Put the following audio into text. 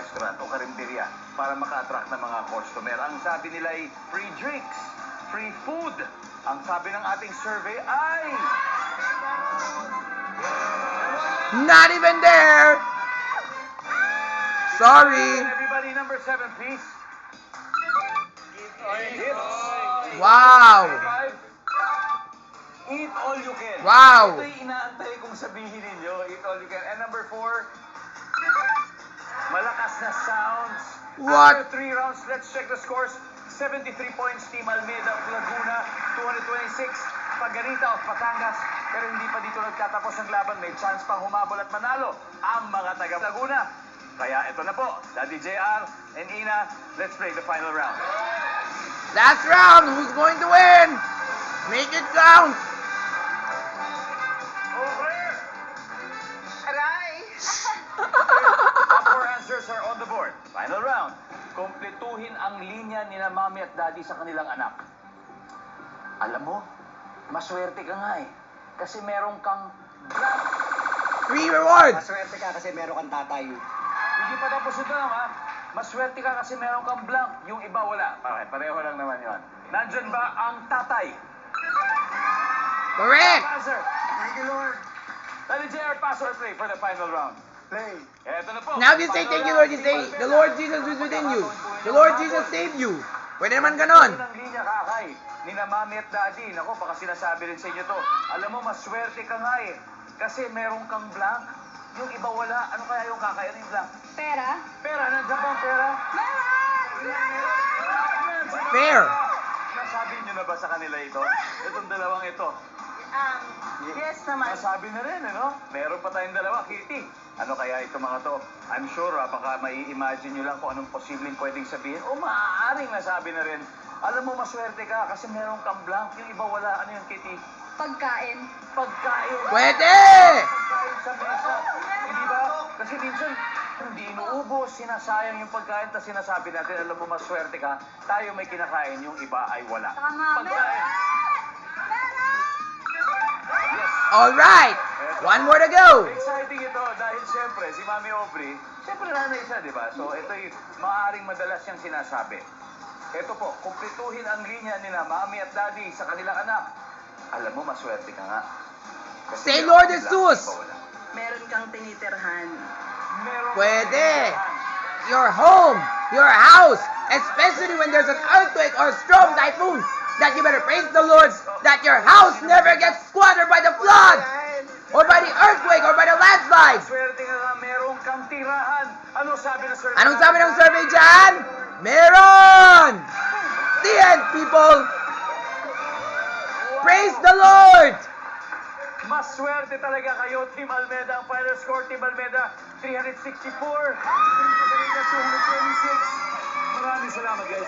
restaurant o karinderya para maka-attract ng mga customer. Ang sabi nila ay free drinks, free food. Ang sabi ng ating survey ay... Not even there! Sorry. Everybody, number 7, please. Wow. Eat all you can. Wow. Ito'y inaantay kong sabihin ninyo. Eat all you can. And number 4, malakas na sounds. What? After 3 rounds, let's check the scores. 73 points, Team Almeida of Laguna. 226, Pagarita of Batangas. Pero hindi pa dito nagtatapos ang laban. May chance pang humabol at manalo ang mga taga Laguna. Kaya ito na po, Daddy JR and Ina, let's play the final round. Last round. Who's going to win? Make it count. Over! Aray! Top 4 answers are on the board. Final round. Kompletuhin ang linya ni na Mami at Daddy sa kanilang anak. Alam mo, maswerte ka nga eh. Kasi meron kang blank. Free rewards. Maswerte ka kasi meron kang tatay. Hindi pa tapos ito lang ha. Maswerte ka kasi meron kang blank. Yung iba wala. Okay, pareho lang naman yon. Nandyan ba ang tatay? Correct. Answer. Thank you, Lord. Daddy JR, pass or play for the final round. Play. Eto na po. Now you say, Final thank you, round. Lord. You say, the Lord Jesus is within you. The Lord Jesus saved you. Pwede naman ganon. Ang linya kakay ni na Mami at Daddy. Nako, baka sinasabi rin sa inyo to. Alam mo, maswerte ka nga eh. Kasi meron kang blank. Yung iba wala. Ano kaya yung kakay? Ano yung blank? Pera? Pera, nandiyan ba ang pera? Fair. Nasabi nyo na ba sa kanila ito? Itong dalawang ito. Yes naman. Nasabi na rin, ano? Meron pa tayong dalawa, Kitty. Ano kaya ito mga to? I'm sure, baka mai-imagine nyo lang kung anong posibleng pwedeng sabihin. O maaaring nasabi na rin. Alam mo, maswerte ka kasi meron kang blank. Yung iba wala. Ano yung Kitty? Pagkain. Pagkain. Pwede. Pagkain sa mesa. Hindi ba? Kasi minsan, hindi inuubos, sinasayang yung pagkain, tapos sinasabi natin, alam mo, maswerte ka, tayo may kinakain, yung iba ay wala. Tama. Pagkain. Yes. All right. One more to go. Exciting ito dahil siyempre, si Mami Aubrey, siyempre nanay siya, di ba? So ito'y maaaring madalas siyang sinasabi. Ito po, kumpletuhin ang linya nila Mami at Daddy sa kanilang anak. Alam mo, maswerte ka nga. Kasi Say, meron Lord kang Jesus. blank, iba wala. Meron kang tinitirhan. Meron Pwede. kang Your home, your house, especially when there's an earthquake or a strong typhoon, that you better praise the Lord that your house never gets squandered by the flood, or by the earthquake, or by the landslide. Swerte ka nga, meron kang tirahan. Ano sabi ng survey? Anong sabi ng survey dyan? Meron! The end, people! Praise the Lord! Maswerte talaga kayo, Team Almeida. Ang final score, Team Almeida, 364. Team Pagarita, 226. Maraming salamat, guys.